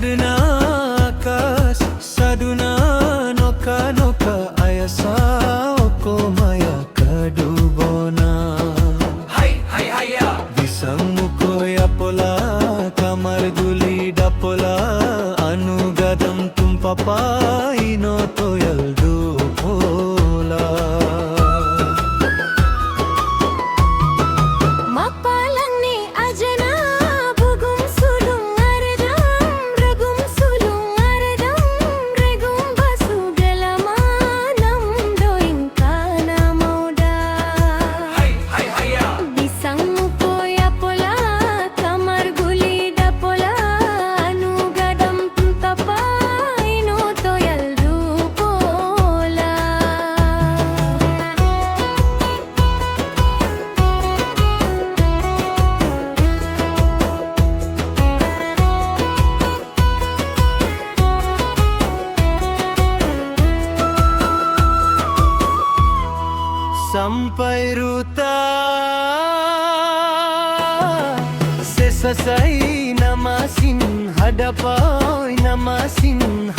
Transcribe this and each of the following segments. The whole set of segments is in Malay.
sadna akas saduna noka noka ayasa oko maya kadubona Hai hai haya bisang mukoya pola kamar guli dapola anugadam tumpapa inoto yaldu pola mapalang ni ajana bugum sulung aredam regum sulung aredam regum basu gelamanam doing kana mauda Hai hai haya bisang mukoya pola kamar guli dapola anugadam tuntapa inoto yaldu pola sampai ruta sesasai namasin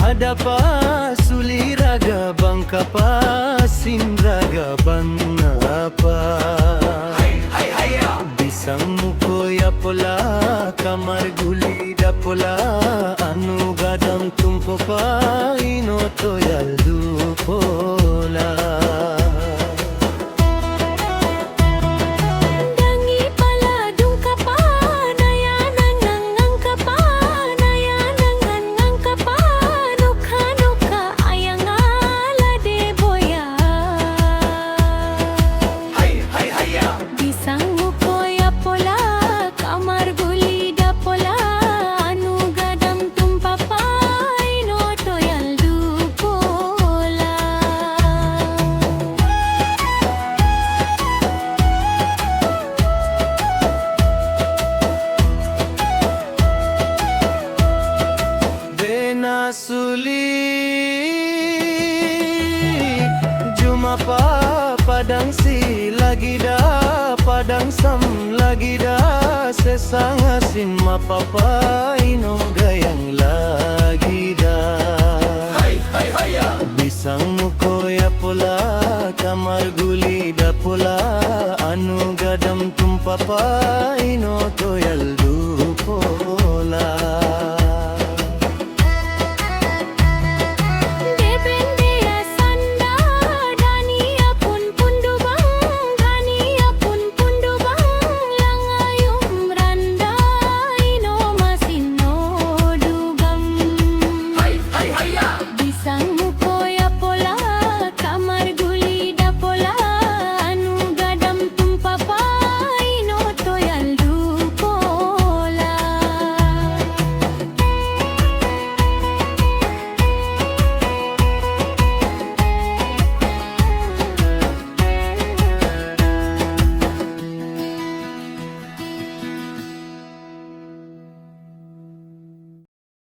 hadapa suli raga bangkapa sin raga bangapa Hai hai haya bisang mukoya pola kamar guli dapola anugadam tumpopa inoto yaldu pola dangi pala dungkapa nayanan nangangkapa nayanan nangangkapa nukha nukha ayangala de boya Hai hai haya bisang mukoya pola kamar guli dapola anugadam tumpapa inoto yaldu pola Bena suli Jumapa padang si lagi dah padang sam lagi dah sesang asin mapapa ino gayang la